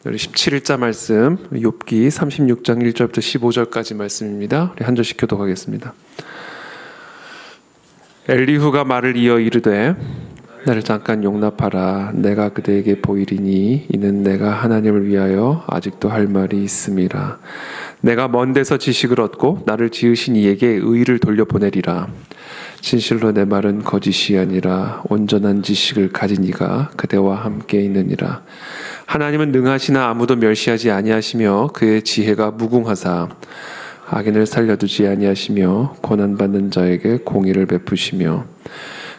우리 17일자 말씀 욥기 36장 1절부터 15절까지 말씀입니다. 우리 한 절씩 교독하겠습니다. 엘리후가 말을 이어 이르되 나를 잠깐 용납하라. 내가 그대에게 보이리니 이는 내가 하나님을 위하여 아직도 할 말이 있음이라. 내가 먼 데서 지식을 얻고 나를 지으신 이에게 의의를 돌려보내리라. 진실로 내 말은 거짓이 아니라 온전한 지식을 가진 이가 그대와 함께 있느니라. 하나님은 능하시나 아무도 멸시하지 아니하시며 그의 지혜가 무궁하사 악인을 살려두지 아니하시며 고난받는 자에게 공의를 베푸시며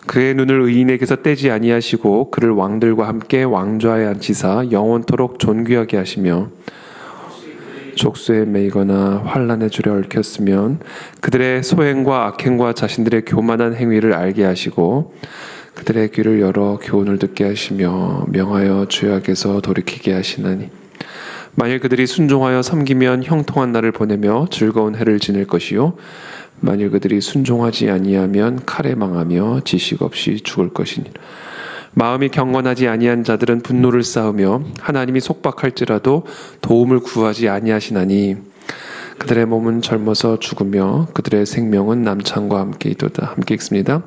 그의 눈을 의인에게서 떼지 아니하시고 그를 왕들과 함께 왕좌에 앉히사 영원토록 존귀하게 하시며 족쇄에 매이거나 환난의 줄에 얽혔으면 그들의 소행과 악행과 자신들의 교만한 행위를 알게 하시고 그들의 귀를 열어 교훈을 듣게 하시며 명하여 죄악에서 돌이키게 하시나니 만일 그들이 순종하여 섬기면 형통한 날을 보내며 즐거운 해를 지낼 것이요 만일 그들이 순종하지 아니하면 칼에 망하며 지식 없이 죽을 것이니라. 마음이 경건하지 아니한 자들은 분노를 쌓으며 하나님이 속박할지라도 도움을 구하지 아니하시나니 그들의 몸은 젊어서 죽으며 그들의 생명은 남창과 함께 있도다. 함께 읽습니다.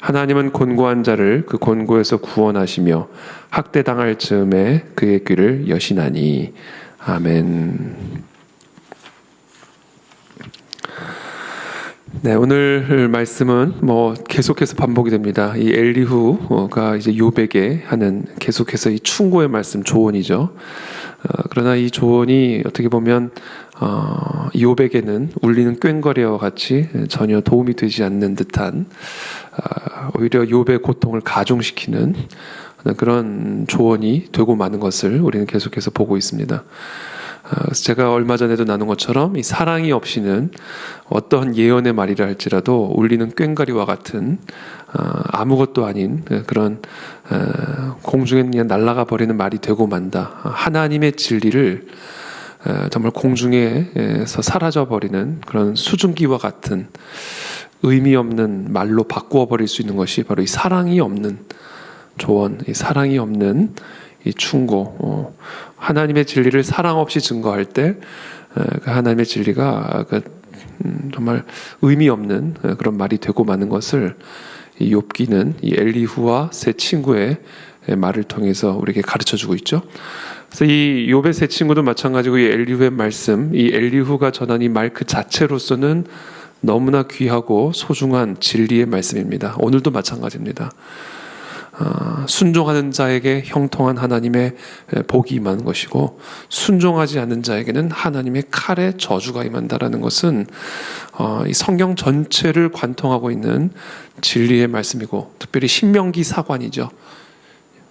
하나님은 곤고한 자를 그 곤고에서 구원하시며 학대당할 즈음에 그의 귀를 여시나니. 아멘. 네, 오늘 말씀은 계속해서 반복이 됩니다. 이 엘리후가 이제 욥에게 하는 계속해서 이 충고의 말씀, 조언이죠. 그러나 이 조언이 어떻게 보면 욥에게는 울리는 꽹과리와 같이 전혀 도움이 되지 않는 듯한 오히려 욥의 고통을 가중시키는 그런 조언이 되고 마는 것을 우리는 계속해서 보고 있습니다. 그래서 제가 얼마 전에도 나눈 것처럼 이 사랑이 없이는 어떠한 예언의 말이라 할지라도 울리는 꽹과리와 같은 아무것도 아닌 그런 공중에 그냥 날아가 버리는 말이 되고 만다. 하나님의 진리를 정말 공중에서 사라져 버리는 그런 수증기와 같은 의미 없는 말로 바꾸어 버릴 수 있는 것이 바로 이 사랑이 없는 조언, 이 사랑이 없는 이 충고, 하나님의 진리를 사랑 없이 증거할 때 그 하나님의 진리가 정말 의미 없는 그런 말이 되고 마는 것을 이 욥기는 이 엘리후와 세 친구의 말을 통해서 우리에게 가르쳐주고 있죠. 그래서 이 욥의 세 친구도 마찬가지고 이 엘리후의 말씀, 이 엘리후가 전한 이 말 그 자체로서는 너무나 귀하고 소중한 진리의 말씀입니다. 오늘도 마찬가지입니다. 순종하는 자에게 형통한 하나님의 복이 임하는 것이고 순종하지 않는 자에게는 하나님의 칼의 저주가 임한다라는 것은 이 성경 전체를 관통하고 있는 진리의 말씀이고 특별히 신명기 사관이죠.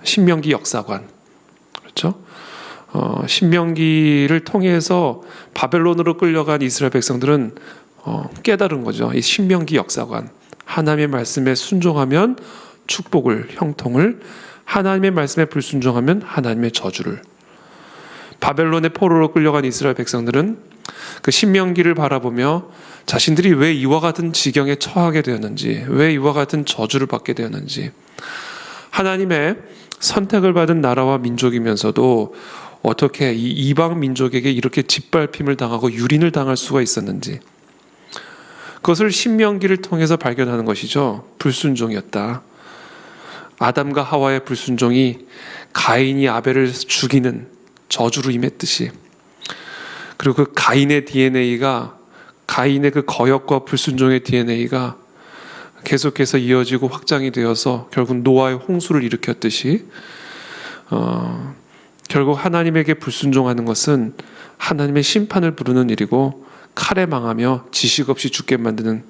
신명기 역사관. 그렇죠? 신명기를 통해서 바벨론으로 끌려간 이스라엘 백성들은 깨달은 거죠. 이 신명기 역사관. 하나님의 말씀에 순종하면 축복을, 형통을, 하나님의 말씀에 불순종하면 하나님의 저주를. 바벨론의 포로로 끌려간 이스라엘 백성들은 그 신명기를 바라보며 자신들이 왜 이와 같은 지경에 처하게 되었는지, 왜 이와 같은 저주를 받게 되었는지, 하나님의 선택을 받은 나라와 민족이면서도 어떻게 이 이방 민족에게 이렇게 짓밟힘을 당하고 유린을 당할 수가 있었는지, 그것을 신명기를 통해서 발견하는 것이죠. 불순종이었다. 아담과 하와의 불순종이 가인이 아벨을 죽이는 저주로 임했듯이, 그리고 그 가인의 DNA가, 가인의 그 거역과 불순종의 DNA가 계속해서 이어지고 확장이 되어서 결국 노아의 홍수를 일으켰듯이 결국 하나님에게 불순종하는 것은 하나님의 심판을 부르는 일이고 칼에 망하며 지식 없이 죽게 만드는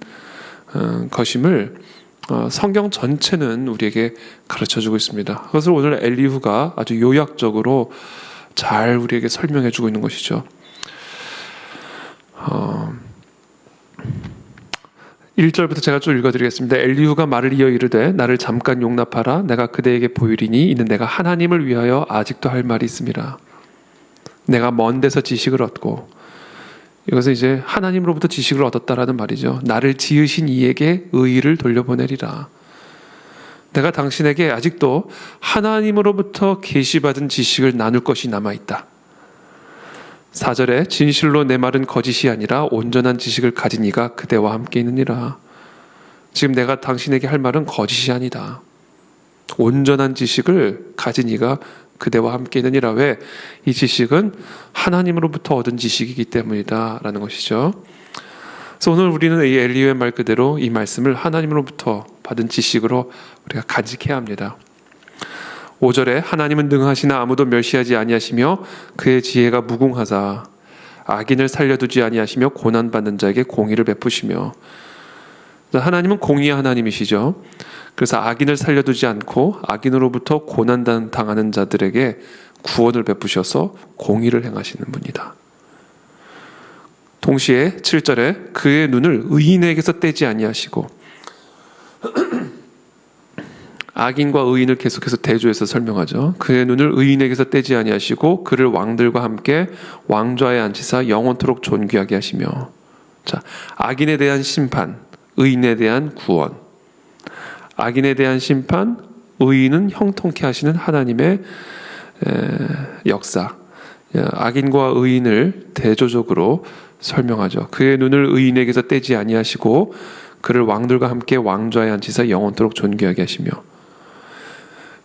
것임을 성경 전체는 우리에게 가르쳐주고 있습니다. 그것을 오늘 엘리후가 아주 요약적으로 잘 우리에게 설명해주고 있는 것이죠. 1절부터 제가 좀 읽어드리겠습니다. 엘리후가 말을 이어 이르되 나를 잠깐 용납하라. 내가 그대에게 보이리니 이는 내가 하나님을 위하여 아직도 할 말이 있음이라. 내가 먼 데서 지식을 얻고, 이것은 이제 하나님으로부터 지식을 얻었다라는 말이죠. 나를 지으신 이에게 의의를 돌려보내리라. 내가 당신에게 아직도 하나님으로부터 계시받은 지식을 나눌 것이 남아있다. 4절에 진실로 내 말은 거짓이 아니라 온전한 지식을 가진 이가 그대와 함께 있느니라. 지금 내가 당신에게 할 말은 거짓이 아니다. 온전한 지식을 가진 이가 그대와 함께 있느니라. 왜? 이 지식은 하나님으로부터 얻은 지식이기 때문이다 라는 것이죠. 그래서 오늘 우리는 이 엘리후의 말 그대로 이 말씀을 하나님으로부터 받은 지식으로 우리가 간직해야 합니다. 5절에 하나님은 능하시나 아무도 멸시하지 아니하시며 그의 지혜가 무궁하사 악인을 살려두지 아니하시며 고난받는 자에게 공의를 베푸시며. 하나님은 공의의 하나님이시죠. 그래서 악인을 살려두지 않고 악인으로부터 고난당하는 자들에게 구원을 베푸셔서 공의를 행하시는 분이다. 동시에 7절에 그의 눈을 의인에게서 떼지 아니하시고, 악인과 의인을 계속해서 대조해서 설명하죠. 그의 눈을 의인에게서 떼지 아니하시고 그를 왕들과 함께 왕좌에 앉히사 영원토록 존귀하게 하시며. 자, 악인에 대한 심판, 의인에 대한 구원. 악인에 대한 심판, 의인은 형통케 하시는 하나님의 역사. 악인과 의인을 대조적으로 설명하죠. 그의 눈을 의인에게서 떼지 아니하시고 그를 왕들과 함께 왕좌에 앉히사 영원토록 존귀하게 하시며.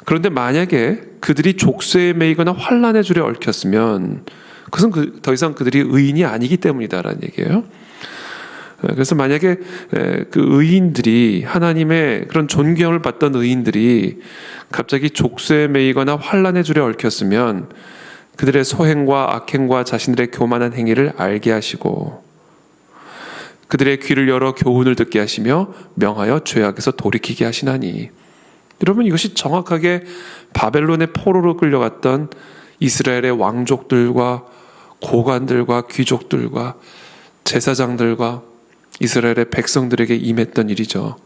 그런데 만약에 그들이 족쇄에 매이거나 환난의 줄에 얽혔으면 그것은 더 이상 그들이 의인이 아니기 때문이다라는 얘기예요. 그래서 만약에 그 의인들이, 하나님의 그런 존경을 받던 의인들이 갑자기 족쇄에 매이거나 환난의 줄에 얽혔으면 그들의 소행과 악행과 자신들의 교만한 행위를 알게 하시고 그들의 귀를 열어 교훈을 듣게 하시며 명하여 죄악에서 돌이키게 하시나니. 여러분, 이것이 정확하게 바벨론의 포로로 끌려갔던 이스라엘의 왕족들과 고관들과 귀족들과 제사장들과 이스라엘의 백성들에게 임했던 일이죠.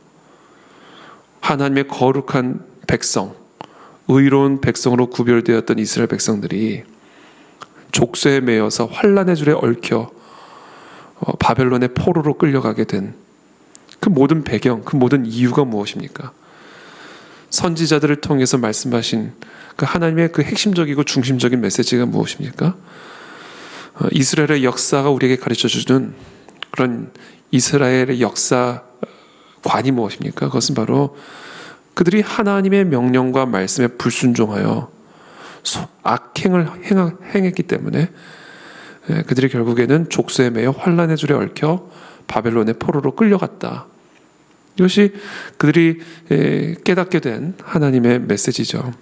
하나님의 거룩한 백성, 의로운 백성으로 구별되었던 이스라엘 백성들이 족쇄에 매여서 환난의 줄에 얽혀 바벨론의 포로로 끌려가게 된 그 모든 배경, 그 모든 이유가 무엇입니까? 선지자들을 통해서 말씀하신 그 하나님의 그 핵심적이고 중심적인 메시지가 무엇입니까? 이스라엘의 역사가 우리에게 가르쳐주는 그런 이스라엘의 역사관이 무엇입니까? 그것은 바로 그들이 하나님의 명령과 말씀에 불순종하여 악행을 행했기 때문에 그들이 결국에는 족쇄에 매여 환난의 줄에 얽혀 바벨론의 포로로 끌려갔다. 이것이 그들이 깨닫게 된 하나님의 메시지죠.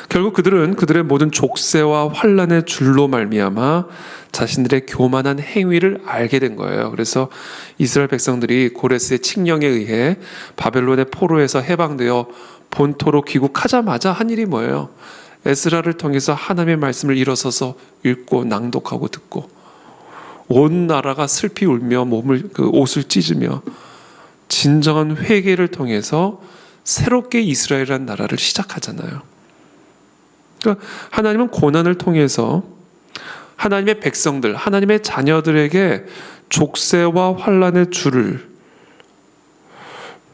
결국 그들은 그들의 모든 족쇄와 환난의 줄로 말미암아 자신들의 교만한 행위를 알게 된 거예요. 그래서 이스라엘 백성들이 고레스의 칙령에 의해 바벨론의 포로에서 해방되어 본토로 귀국하자마자 한 일이 뭐예요? 에스라를 통해서 하나님의 말씀을 일어서서 읽고 낭독하고 듣고 온 나라가 슬피 울며 옷을 찢으며 진정한 회개를 통해서 새롭게 이스라엘이라는 나라를 시작하잖아요. 그러니까 하나님은 고난을 통해서 하나님의 백성들, 하나님의 자녀들에게 족쇄와 환난의 줄을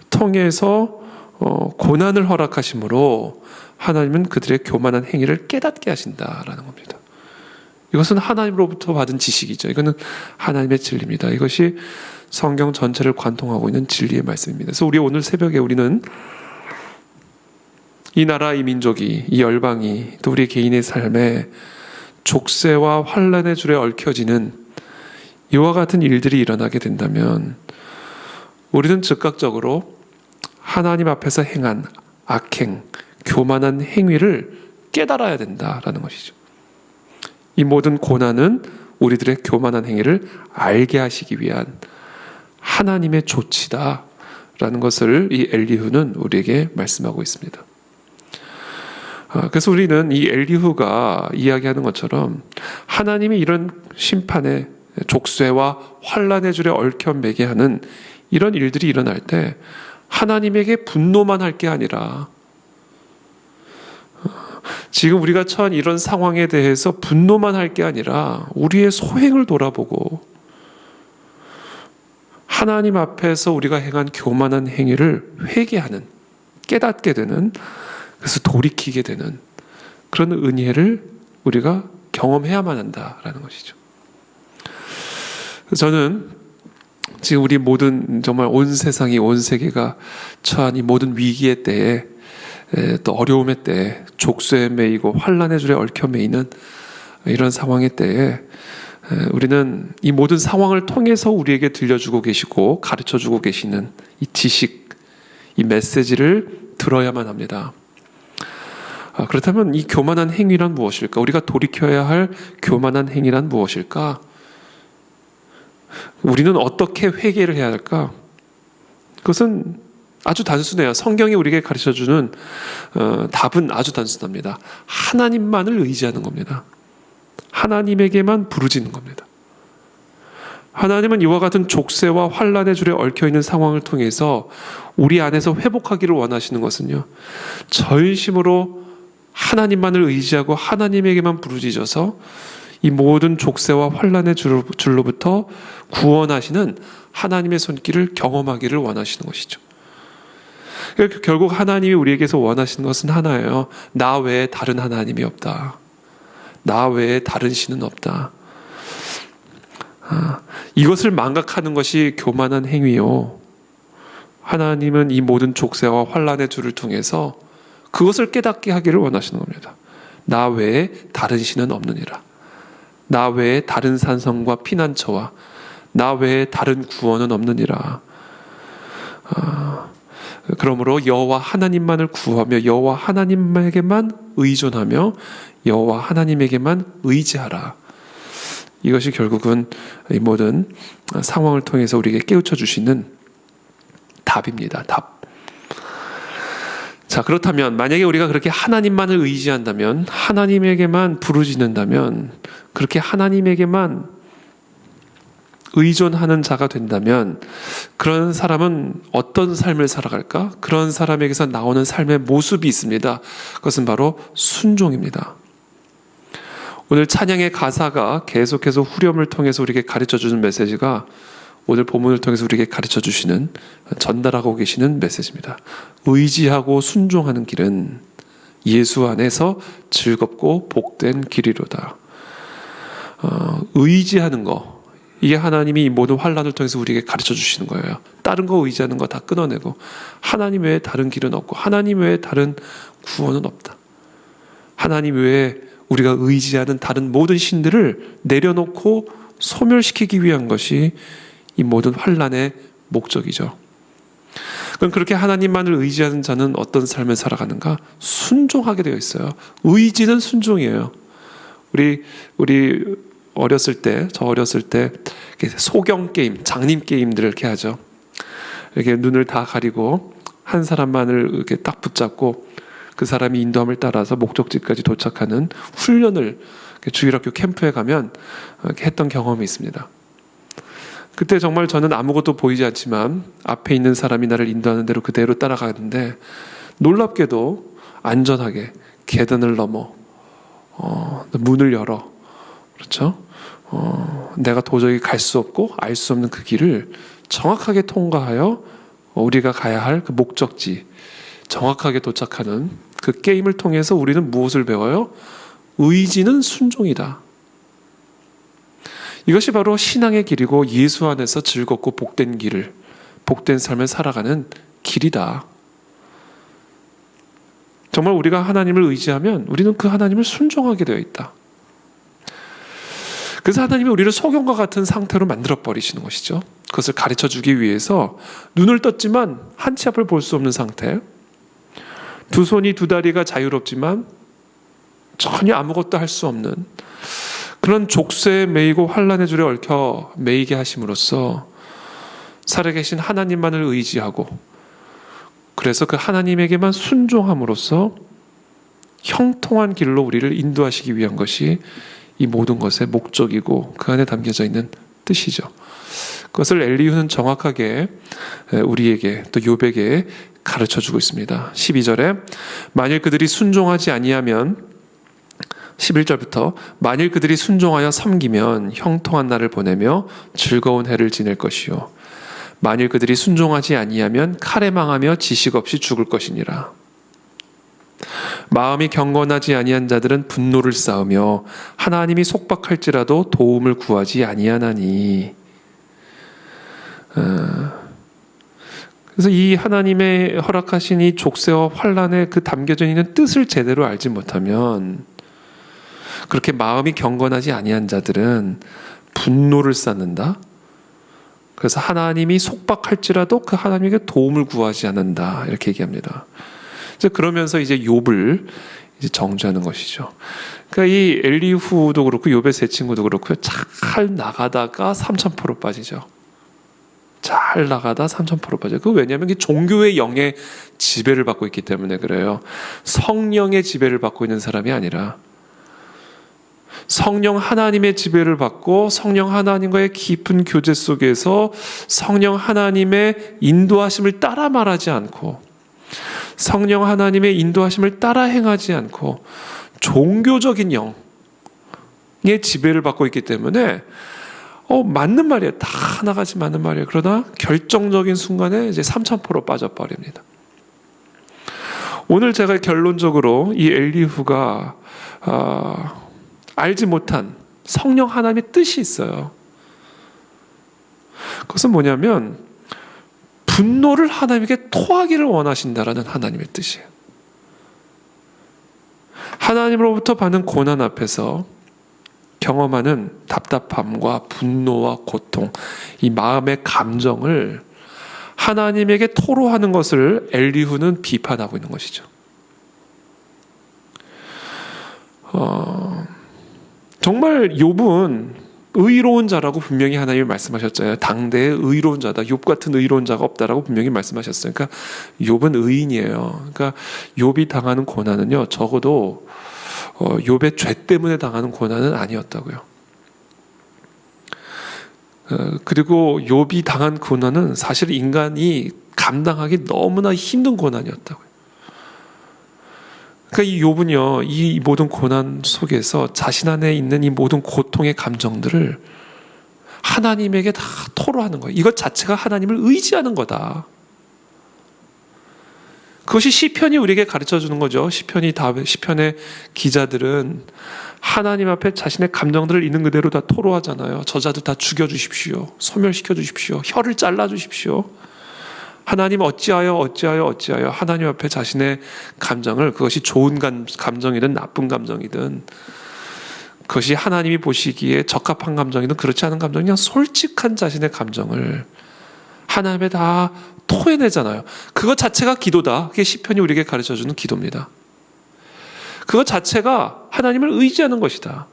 통해서 고난을 허락하심으로 하나님은 그들의 교만한 행위를 깨닫게 하신다라는 겁니다. 이것은 하나님으로부터 받은 지식이죠. 이거는 하나님의 진리입니다. 이것이 성경 전체를 관통하고 있는 진리의 말씀입니다. 그래서 우리 오늘 새벽에 우리는 이 나라, 이 민족이, 이 열방이 또 우리 개인의 삶에 족쇄와 환난의 줄에 얽혀지는 이와 같은 일들이 일어나게 된다면 우리는 즉각적으로 하나님 앞에서 행한 악행, 교만한 행위를 깨달아야 된다라는 것이죠. 이 모든 고난은 우리들의 교만한 행위를 알게 하시기 위한 하나님의 조치다라는 것을 이 엘리후는 우리에게 말씀하고 있습니다. 그래서 우리는 이 엘리후가 이야기하는 것처럼 하나님이 이런 심판의 족쇄와 환난의 줄에 얽혀 매게 하는 이런 일들이 일어날 때 하나님에게 분노만 할 게 아니라 지금 우리가 처한 이런 상황에 대해서 분노만 할 게 아니라 우리의 소행을 돌아보고 하나님 앞에서 우리가 행한 교만한 행위를 회개하는, 깨닫게 되는, 그래서 돌이키게 되는 그런 은혜를 우리가 경험해야만 한다라는 것이죠. 저는 지금 우리 모든 정말 온 세상이 온 세계가 처한 이 모든 위기의 때에 또 어려움의 때에 족쇄에 매이고 환난의 줄에 얽혀 매이는 이런 상황의 때에 우리는 이 모든 상황을 통해서 우리에게 들려주고 계시고 가르쳐주고 계시는 이 지식, 이 메시지를 들어야만 합니다. 그렇다면 이 교만한 행위란 무엇일까? 우리가 돌이켜야 할 교만한 행위란 무엇일까? 우리는 어떻게 회개를 해야 할까? 그것은 아주 단순해요. 성경이 우리에게 가르쳐주는 답은 아주 단순합니다. 하나님만을 의지하는 겁니다. 하나님에게만 부르짖는 겁니다. 하나님은 이와 같은 족쇄와 환난의 줄에 얽혀있는 상황을 통해서 우리 안에서 회복하기를 원하시는 것은요, 전심으로 하나님만을 의지하고 하나님에게만 부르짖어서 이 모든 족쇄와 환난의 줄로부터 구원하시는 하나님의 손길을 경험하기를 원하시는 것이죠. 결국 하나님이 우리에게서 원하시는 것은 하나예요. 나 외에 다른 하나님이 없다. 나 외에 다른 신은 없다. 이것을 망각하는 것이 교만한 행위요. 하나님은 이 모든 족쇄와 환난의 줄을 통해서 그것을 깨닫게 하기를 원하시는 겁니다. 나 외에 다른 신은 없느니라. 나 외에 다른 산성과 피난처와 나 외에 다른 구원은 없느니라. 그러므로 여호와 하나님만을 구하며 여호와 하나님에게만 의존하며 여호와 하나님에게만 의지하라. 이것이 결국은 이 모든 상황을 통해서 우리에게 깨우쳐 주시는 답입니다. 답. 자, 그렇다면 만약에 우리가 그렇게 하나님만을 의지한다면, 하나님에게만 부르짖는다면, 그렇게 하나님에게만 의존하는 자가 된다면 그런 사람은 어떤 삶을 살아갈까? 그런 사람에게서 나오는 삶의 모습이 있습니다. 그것은 바로 순종입니다. 오늘 찬양의 가사가 계속해서 후렴을 통해서 우리에게 가르쳐주는 메시지가 오늘 본문을 통해서 우리에게 가르쳐주시는, 전달하고 계시는 메시지입니다. 의지하고 순종하는 길은 예수 안에서 즐겁고 복된 길이로다. 의지하는 거, 이게 하나님이 이 모든 환난을 통해서 우리에게 가르쳐 주시는 거예요. 다른 거 의지하는 거 다 끊어내고 하나님 외에 다른 길은 없고 하나님 외에 다른 구원은 없다. 하나님 외에 우리가 의지하는 다른 모든 신들을 내려놓고 소멸시키기 위한 것이 이 모든 환난의 목적이죠. 그럼 그렇게 하나님만을 의지하는 자는 어떤 삶을 살아가는가? 순종하게 되어 있어요. 의지는 순종이에요. 우리 어렸을 때, 저 어렸을 때 소경 게임, 장님 게임들을 이렇게 하죠. 이렇게 눈을 다 가리고 한 사람만을 이렇게 딱 붙잡고 그 사람이 인도함을 따라서 목적지까지 도착하는 훈련을 주일학교 캠프에 가면 이렇게 했던 경험이 있습니다. 그때 정말 저는 아무것도 보이지 않지만 앞에 있는 사람이 나를 인도하는 대로 그대로 따라가는데 놀랍게도 안전하게 계단을 넘어 문을 열어, 그렇죠? 내가 도저히 갈 수 없고 알 수 없는 그 길을 정확하게 통과하여 우리가 가야 할 그 목적지 정확하게 도착하는 그 게임을 통해서 우리는 무엇을 배워요? 의지는 순종이다. 이것이 바로 신앙의 길이고 예수 안에서 즐겁고 복된 길을, 복된 삶을 살아가는 길이다. 정말 우리가 하나님을 의지하면 우리는 그 하나님을 순종하게 되어 있다. 그래서 하나님이 우리를 소경과 같은 상태로 만들어버리시는 것이죠. 그것을 가르쳐주기 위해서 눈을 떴지만 한 치 앞을 볼 수 없는 상태, 두 손이 두 다리가 자유롭지만 전혀 아무것도 할 수 없는 그런 족쇄에 매이고 환난의 줄에 얽혀 매이게 하심으로써 살아계신 하나님만을 의지하고 그래서 그 하나님에게만 순종함으로써 형통한 길로 우리를 인도하시기 위한 것이 이 모든 것의 목적이고 그 안에 담겨져 있는 뜻이죠. 그것을 엘리후는 정확하게 우리에게 또 욥에게 가르쳐주고 있습니다. 12절에 만일 그들이 순종하지 아니하면 11절부터 만일 그들이 순종하여 섬기면 형통한 날을 보내며 즐거운 해를 지낼 것이요 만일 그들이 순종하지 아니하면 칼에 망하며 지식 없이 죽을 것이니라. 마음이 경건하지 아니한 자들은 분노를 쌓으며 하나님이 속박할지라도 도움을 구하지 아니하나니. 그래서 이 하나님의 허락하신 이 족쇄와 환난에 그 담겨져 있는 뜻을 제대로 알지 못하면, 그렇게 마음이 경건하지 아니한 자들은 분노를 쌓는다. 그래서 하나님이 속박할지라도 그 하나님에게 도움을 구하지 않는다, 이렇게 얘기합니다. 이제 그러면서 이제 욥을 이제 정죄하는 것이죠. 그러니까 이 엘리후도 그렇고 욥의 세 친구도 그렇고요, 잘 나가다가 삼천포로 빠지죠. 잘 나가다 삼천포로 빠져요. 그 왜냐하면 종교의 영의 지배를 받고 있기 때문에 그래요. 성령의 지배를 받고 있는 사람이 아니라 성령 하나님의 지배를 받고 성령 하나님과의 깊은 교제 속에서 성령 하나님의 인도하심을 따라 말하지 않고 성령 하나님의 인도하심을 따라 행하지 않고 종교적인 영의 지배를 받고 있기 때문에 맞는 말이에요. 다 하나같이 맞는 말이에요. 그러나 결정적인 순간에 이제 삼천포로 빠져버립니다. 오늘 제가 결론적으로 이 엘리후가 알지 못한 성령 하나님의 뜻이 있어요. 그것은 뭐냐면 분노를 하나님에게 토하기를 원하신다라는 하나님의 뜻이에요. 하나님으로부터 받는 고난 앞에서 경험하는 답답함과 분노와 고통, 이 마음의 감정을 하나님에게 토로하는 것을 엘리후는 비판하고 있는 것이죠. 정말 욥은 의로운 자라고 분명히 하나님이 말씀하셨잖아요. 당대의 의로운 자다. 욥 같은 의로운 자가 없다라고 분명히 말씀하셨어요. 그러니까 욥은 의인이에요. 그러니까 욥이 당하는 고난은요, 적어도 욥의 죄 때문에 당하는 고난은 아니었다고요. 그리고 욥이 당한 고난은 사실 인간이 감당하기 너무나 힘든 고난이었다고요. 그러니까 이 욥은요, 이 모든 고난 속에서 자신 안에 있는 이 모든 고통의 감정들을 하나님에게 다 토로하는 거예요. 이것 자체가 하나님을 의지하는 거다. 그것이 시편이 우리에게 가르쳐주는 거죠. 시편의 기자들은 하나님 앞에 자신의 감정들을 있는 그대로 다 토로하잖아요. 저자들 다 죽여주십시오. 소멸시켜 주십시오. 혀를 잘라주십시오. 하나님 어찌하여 하나님 앞에 자신의 감정을, 그것이 좋은 감정이든 나쁜 감정이든, 그것이 하나님이 보시기에 적합한 감정이든 그렇지 않은 감정, 그냥 솔직한 자신의 감정을 하나님에 다 토해내잖아요. 그것 자체가 기도다. 그게 시편이 우리에게 가르쳐주는 기도입니다. 그것 자체가 하나님을 의지하는 것이다.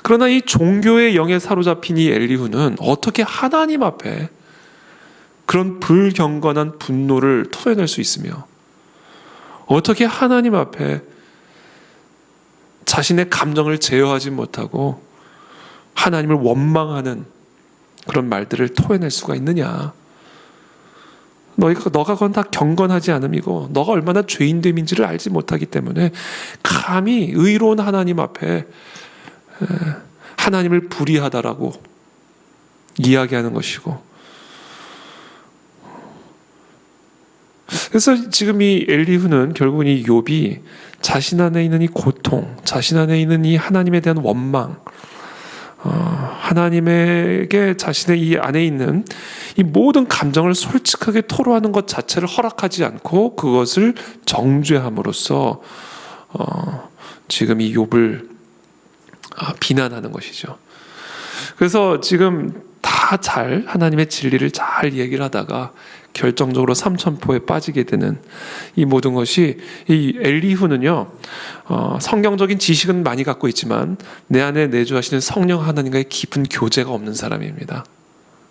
그러나 이 종교의 영에 사로잡힌 이 엘리후는 어떻게 하나님 앞에 그런 불경건한 분노를 토해낼 수 있으며, 어떻게 하나님 앞에 자신의 감정을 제어하지 못하고 하나님을 원망하는 그런 말들을 토해낼 수가 있느냐. 너가 그건 다 경건하지 않음이고 너가 얼마나 죄인됨인지를 알지 못하기 때문에 감히 의로운 하나님 앞에 하나님을 불의하다라고 이야기하는 것이고, 그래서 지금 이 엘리후는 결국은 이 욥이 자신 안에 있는 이 고통, 자신 안에 있는 이 하나님에 대한 원망, 하나님에게 자신의 이 안에 있는 이 모든 감정을 솔직하게 토로하는 것 자체를 허락하지 않고 그것을 정죄함으로써 지금 이 욥을 비난하는 것이죠. 그래서 지금 다 잘 하나님의 진리를 잘 얘기를 하다가 결정적으로 삼천포에 빠지게 되는 이 모든 것이, 이 엘리후는요, 성경적인 지식은 많이 갖고 있지만 내 안에 내주하시는 성령 하나님과의 깊은 교제가 없는 사람입니다.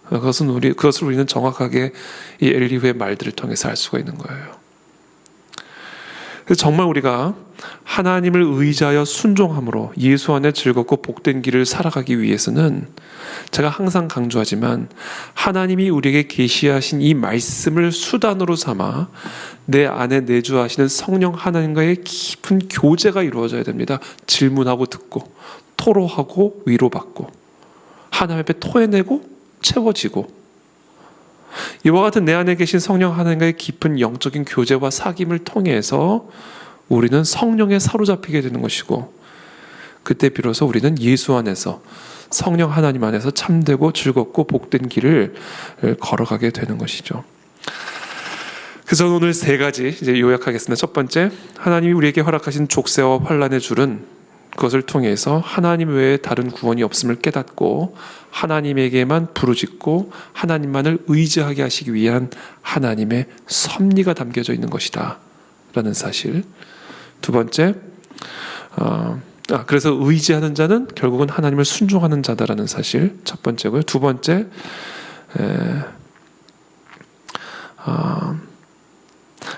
그것을 우리는 정확하게 이 엘리후의 말들을 통해서 알 수가 있는 거예요. 그래서 정말 우리가 하나님을 의지하여 순종함으로 예수 안에 즐겁고 복된 길을 살아가기 위해서는, 제가 항상 강조하지만 하나님이 우리에게 계시하신 이 말씀을 수단으로 삼아 내 안에 내주하시는 성령 하나님과의 깊은 교제가 이루어져야 됩니다. 질문하고 듣고 토로하고 위로받고 하나님 앞에 토해내고 채워지고, 이와 같은 내 안에 계신 성령 하나님과의 깊은 영적인 교제와 사귐을 통해서 우리는 성령에 사로잡히게 되는 것이고, 그때 비로소 우리는 예수 안에서, 성령 하나님 안에서 참되고 즐겁고 복된 길을 걸어가게 되는 것이죠. 그래서 오늘 세 가지 이제 요약하겠습니다. 첫 번째, 하나님이 우리에게 허락하신 족쇄와 환난의 줄은 그것을 통해서 하나님 외에 다른 구원이 없음을 깨닫고 하나님에게만 부르짖고 하나님만을 의지하게 하시기 위한 하나님의 섭리가 담겨져 있는 것이다 라는 사실. 두 번째, 그래서 의지하는 자는 결국은 하나님을 순종하는 자다라는 사실, 첫 번째고요. 두 번째,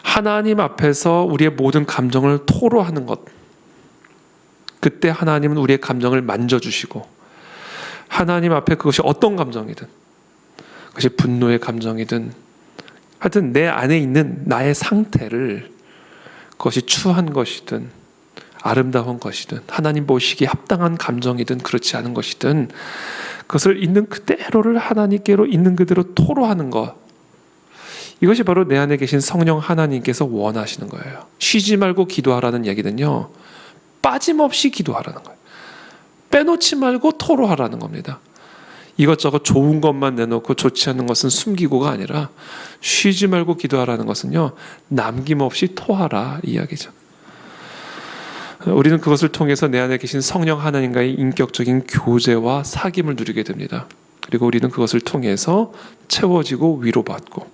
하나님 앞에서 우리의 모든 감정을 토로하는 것, 그때 하나님은 우리의 감정을 만져주시고, 하나님 앞에 그것이 어떤 감정이든, 그것이 분노의 감정이든 하여튼 내 안에 있는 나의 상태를, 그것이 추한 것이든 아름다운 것이든 하나님 보시기에 합당한 감정이든 그렇지 않은 것이든 그것을 있는 그대로를 하나님께로 있는 그대로 토로하는 것, 이것이 바로 내 안에 계신 성령 하나님께서 원하시는 거예요. 쉬지 말고 기도하라는 얘기는요, 빠짐없이 기도하라는 거예요. 빼놓지 말고 토로하라는 겁니다. 이것저것 좋은 것만 내놓고 좋지 않은 것은 숨기고가 아니라 쉬지 말고 기도하라는 것은요, 남김없이 토하라 이 이야기죠. 우리는 그것을 통해서 내 안에 계신 성령 하나님과의 인격적인 교제와 사귐을 누리게 됩니다. 그리고 우리는 그것을 통해서 채워지고 위로받고,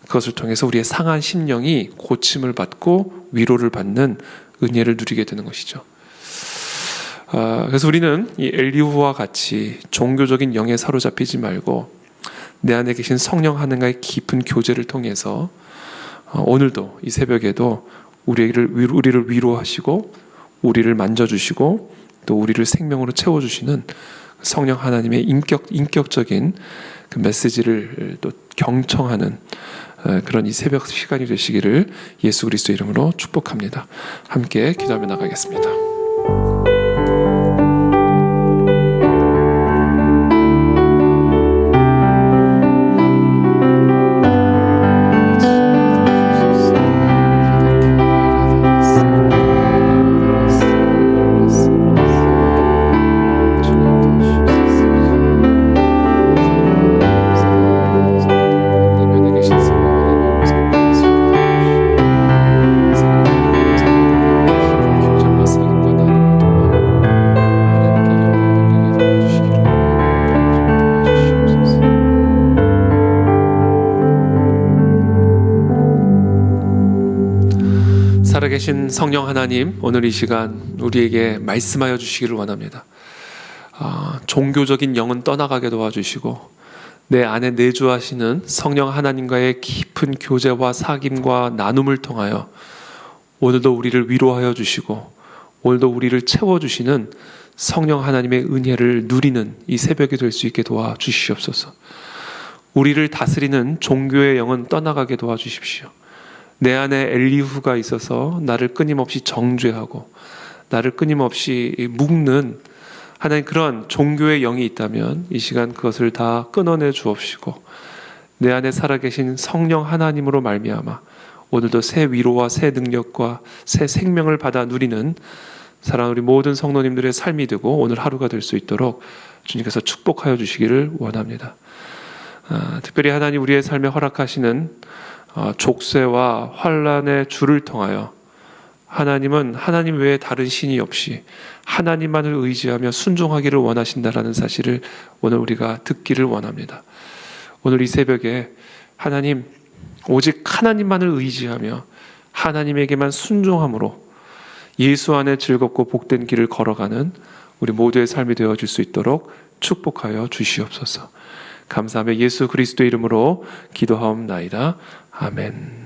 그것을 통해서 우리의 상한 심령이 고침을 받고 위로를 받는 은혜를 누리게 되는 것이죠. 그래서 우리는 이 엘리후와 같이 종교적인 영에 사로잡히지 말고 내 안에 계신 성령 하나님과의 깊은 교제를 통해서 오늘도 이 새벽에도 우리를 위로하시고 우리를 만져주시고 또 우리를 생명으로 채워주시는 성령 하나님의 인격적인 그 메시지를 또 경청하는 그런 이 새벽 시간이 되시기를 예수 그리스도 이름으로 축복합니다. 함께 기도하며 나가겠습니다. 살아계신 성령 하나님, 오늘 이 시간 우리에게 말씀하여 주시기를 원합니다. 종교적인 영은 떠나가게 도와주시고 내 안에 내주하시는 성령 하나님과의 깊은 교제와 사귐과 나눔을 통하여 오늘도 우리를 위로하여 주시고 오늘도 우리를 채워주시는 성령 하나님의 은혜를 누리는 이 새벽이 될 수 있게 도와주시옵소서. 우리를 다스리는 종교의 영은 떠나가게 도와주십시오. 내 안에 엘리후가 있어서 나를 끊임없이 정죄하고 나를 끊임없이 묶는 하나님 그런 종교의 영이 있다면 이 시간 그것을 다 끊어내 주옵시고 내 안에 살아계신 성령 하나님으로 말미암아 오늘도 새 위로와 새 능력과 새 생명을 받아 누리는 사랑하는 우리 모든 성도님들의 삶이 되고 오늘 하루가 될 수 있도록 주님께서 축복하여 주시기를 원합니다. 특별히 하나님 우리의 삶에 허락하시는 족쇄와 환난의 줄을 통하여 하나님은 하나님 외에 다른 신이 없이 하나님만을 의지하며 순종하기를 원하신다라는 사실을 오늘 우리가 듣기를 원합니다. 오늘 이 새벽에 하나님 오직 하나님만을 의지하며 하나님에게만 순종함으로 예수 안에 즐겁고 복된 길을 걸어가는 우리 모두의 삶이 되어줄 수 있도록 축복하여 주시옵소서. 감사하며 예수 그리스도의 이름으로 기도하옵나이다. 아멘.